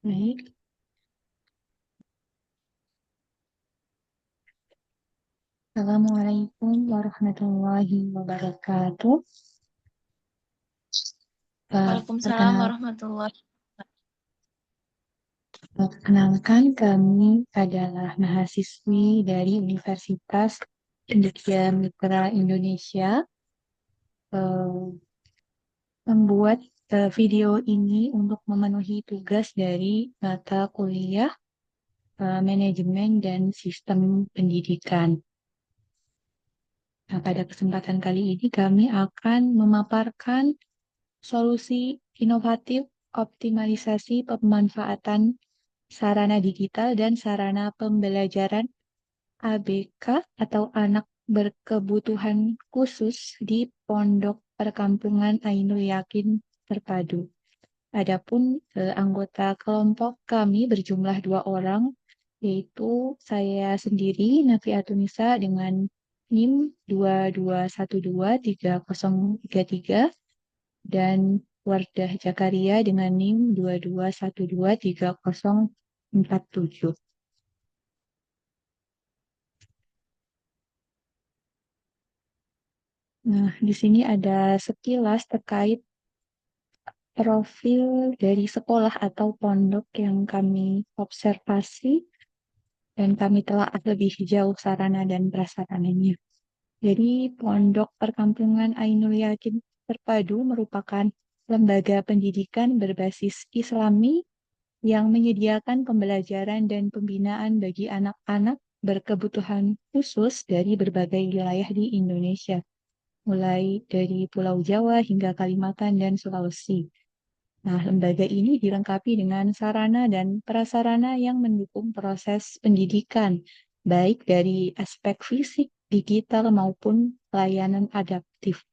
Baik. Assalamualaikum warahmatullahi wabarakatuh. Waalaikumsalam Perkenal, warahmatullahi Perkenalkan kami adalah mahasiswi dari Universitas Pendidikan Mitra Indonesia. eh, Membuat video ini untuk memenuhi tugas dari mata kuliah Manajemen dan Sistem Pendidikan. Nah, pada kesempatan kali ini kami akan memaparkan solusi inovatif optimalisasi pemanfaatan sarana digital dan sarana pembelajaran ABK atau anak berkebutuhan khusus di Pondok Perkampungan Ainul Yakin Terpadu. Adapun anggota kelompok kami berjumlah 2 orang, yaitu saya sendiri, Nafi Atunisa dengan NIM 22123033 dan Wardah Jakaria dengan NIM 22123047. Nah, di sini ada sekilas terkait profil dari sekolah atau pondok yang kami observasi dan kami telah lebih jauh sarana dan prasarananya. Jadi, Pondok Perkampungan Ainul Yakin Terpadu merupakan lembaga pendidikan berbasis Islami yang menyediakan pembelajaran dan pembinaan bagi anak-anak berkebutuhan khusus dari berbagai wilayah di Indonesia, mulai dari Pulau Jawa hingga Kalimantan dan Sulawesi. Nah, lembaga ini dilengkapi dengan sarana dan prasarana yang mendukung proses pendidikan, baik dari aspek fisik, digital, maupun layanan adaptif,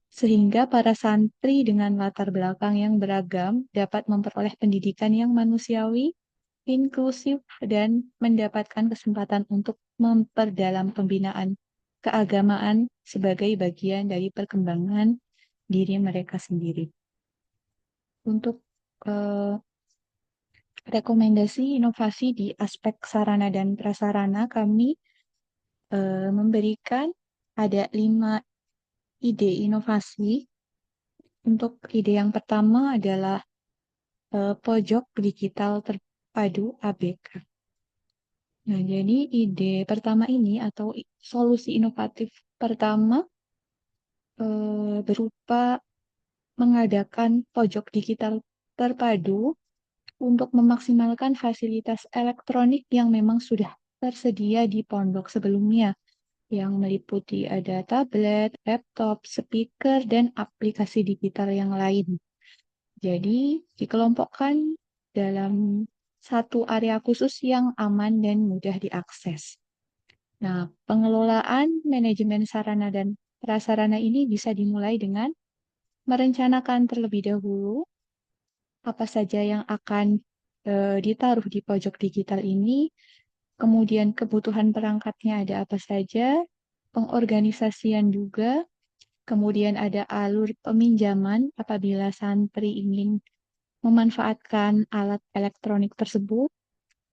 sehingga para santri dengan latar belakang yang beragam dapat memperoleh pendidikan yang manusiawi, inklusif, dan mendapatkan kesempatan untuk memperdalam pembinaan keagamaan sebagai bagian dari perkembangan diri mereka sendiri. Untuk eh, rekomendasi inovasi di aspek sarana dan prasarana, kami memberikan ada 5 ide inovasi. Untuk ide yang pertama adalah pojok digital terpadu ABK. Nah, jadi ide pertama ini atau solusi inovatif pertama berupa mengadakan pojok digital terpadu untuk memaksimalkan fasilitas elektronik yang memang sudah tersedia di pondok sebelumnya, yang meliputi ada tablet, laptop, speaker, dan aplikasi digital yang lain. Jadi, dikelompokkan dalam satu area khusus yang aman dan mudah diakses. Nah, pengelolaan manajemen sarana dan prasarana ini bisa dimulai dengan merencanakan terlebih dahulu apa saja yang akan ditaruh di pojok digital ini, kemudian kebutuhan perangkatnya ada apa saja, pengorganisasian juga, kemudian ada alur peminjaman apabila santri ingin memanfaatkan alat elektronik tersebut,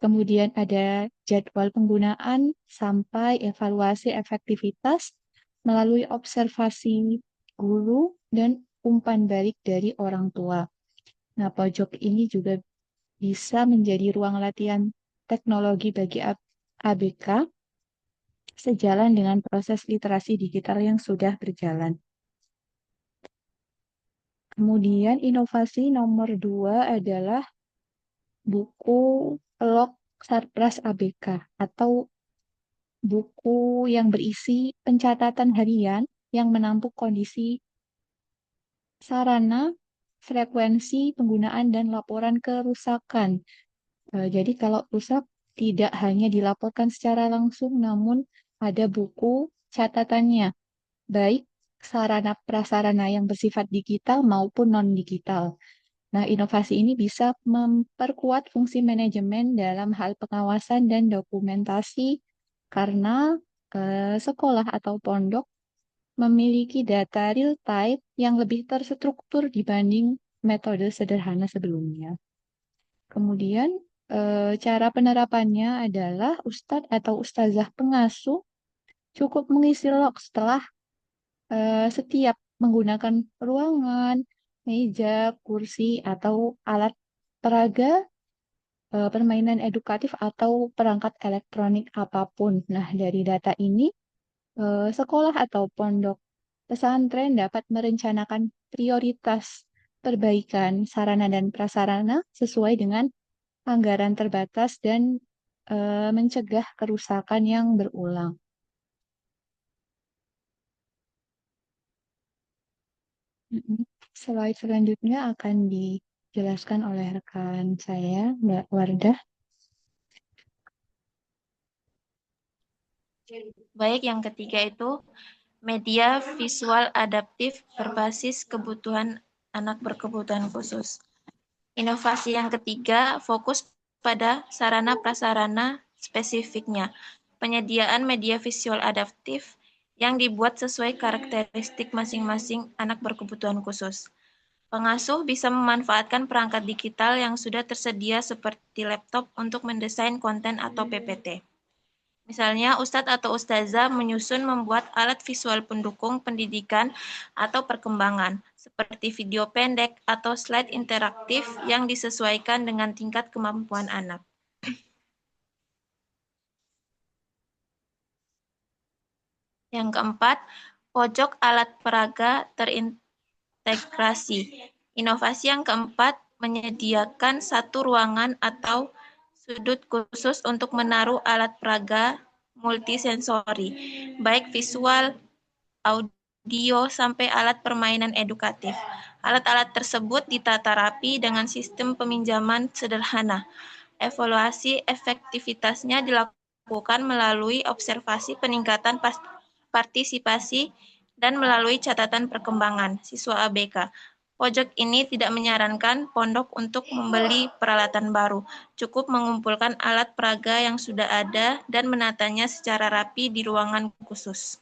kemudian ada jadwal penggunaan sampai evaluasi efektivitas melalui observasi guru dan umpan balik dari orang tua. Nah, pojok ini juga bisa menjadi ruang latihan teknologi bagi ABK sejalan dengan proses literasi digital yang sudah berjalan. Kemudian inovasi nomor 2 adalah buku log Sarpras ABK atau buku yang berisi pencatatan harian yang menampung kondisi sarana, frekuensi penggunaan, dan laporan kerusakan. Jadi kalau rusak tidak hanya dilaporkan secara langsung, namun ada buku catatannya, baik sarana prasarana yang bersifat digital maupun non-digital. Nah, inovasi ini bisa memperkuat fungsi manajemen dalam hal pengawasan dan dokumentasi karena sekolah atau pondok memiliki data real time yang lebih terstruktur dibanding metode sederhana sebelumnya. Kemudian cara penerapannya adalah ustadz atau ustazah pengasuh cukup mengisi log setelah setiap menggunakan ruangan, meja, kursi, atau alat peraga, permainan edukatif, atau perangkat elektronik apapun. Nah, dari data ini, sekolah atau pondok pesantren dapat merencanakan prioritas perbaikan sarana dan prasarana sesuai dengan anggaran terbatas dan mencegah kerusakan yang berulang. Mm-mm. Slide selanjutnya akan dijelaskan oleh rekan saya, Mbak Wardah. Baik, yang ketiga itu media visual adaptif berbasis kebutuhan anak berkebutuhan khusus. Inovasi yang ketiga fokus pada sarana prasarana spesifiknya. Penyediaan media visual adaptif yang dibuat sesuai karakteristik masing-masing anak berkebutuhan khusus. Pengasuh bisa memanfaatkan perangkat digital yang sudah tersedia seperti laptop untuk mendesain konten atau PPT. Misalnya, ustadz atau ustazah menyusun membuat alat visual pendukung pendidikan atau perkembangan, seperti video pendek atau slide interaktif yang disesuaikan dengan tingkat kemampuan anak. Yang keempat, pojok alat peraga terintegrasi. Inovasi yang keempat menyediakan satu ruangan atau sudut khusus untuk menaruh alat peraga multisensori, baik visual, audio, sampai alat permainan edukatif. Alat-alat tersebut ditata rapi dengan sistem peminjaman sederhana. Evaluasi efektivitasnya dilakukan melalui observasi peningkatan partisipasi dan melalui catatan perkembangan siswa ABK. Pojok ini tidak menyarankan pondok untuk membeli peralatan baru, cukup mengumpulkan alat peraga yang sudah ada dan menatanya secara rapi di ruangan khusus.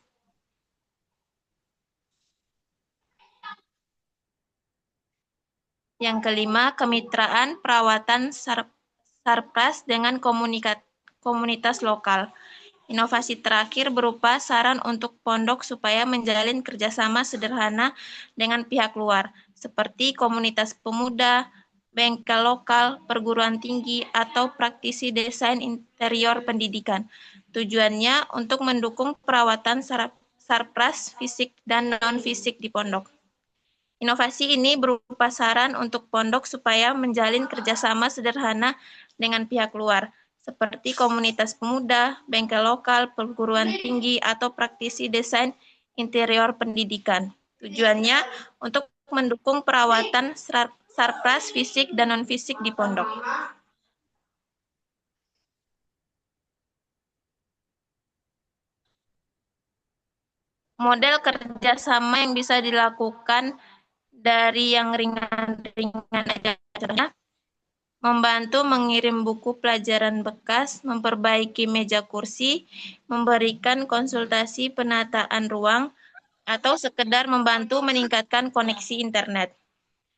Yang kelima, kemitraan perawatan sarpras dengan komunitas lokal. Inovasi terakhir berupa saran untuk pondok supaya menjalin kerjasama sederhana dengan pihak luar, seperti komunitas pemuda, bengkel lokal, perguruan tinggi, atau praktisi desain interior pendidikan. Tujuannya untuk mendukung perawatan sarpras fisik dan non-fisik di pondok. Inovasi ini berupa saran untuk pondok supaya menjalin kerjasama sederhana dengan pihak luar, seperti komunitas pemuda, bengkel lokal, perguruan tinggi, atau praktisi desain interior pendidikan. Tujuannya untuk mendukung perawatan sarpras fisik dan non-fisik di pondok. Model kerjasama yang bisa dilakukan dari yang ringan-ringan aja, contohnya membantu mengirim buku pelajaran bekas, memperbaiki meja kursi, memberikan konsultasi penataan ruang, atau sekedar membantu meningkatkan koneksi internet.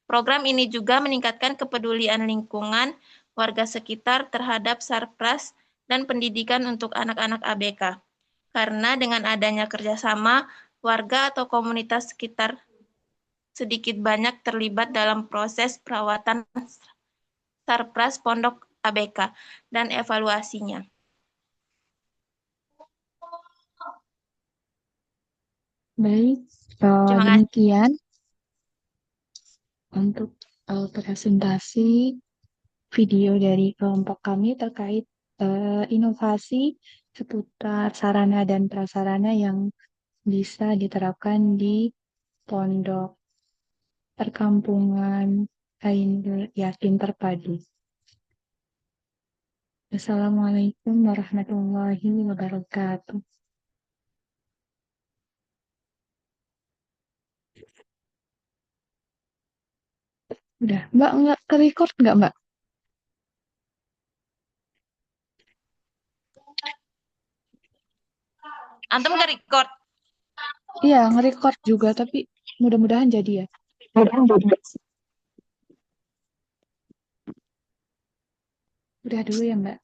Program ini juga meningkatkan kepedulian lingkungan warga sekitar terhadap sarpras dan pendidikan untuk anak-anak ABK. Karena dengan adanya kerjasama, warga atau komunitas sekitar sedikit banyak terlibat dalam proses perawatan sarpras pondok ABK dan evaluasinya. Baik, Terima kasih. demikian untuk presentasi video dari kelompok kami terkait inovasi seputar sarana dan prasarana yang bisa diterapkan di pondok perkampungan Ainul Yakin Terpadu. Assalamualaikum warahmatullahi wabarakatuh. Udah, Mbak nggak ke-record nggak, Mbak? Antum nge-record? Iya, nge-record juga, tapi mudah-mudahan jadi ya. Udah dulu ya, Mbak.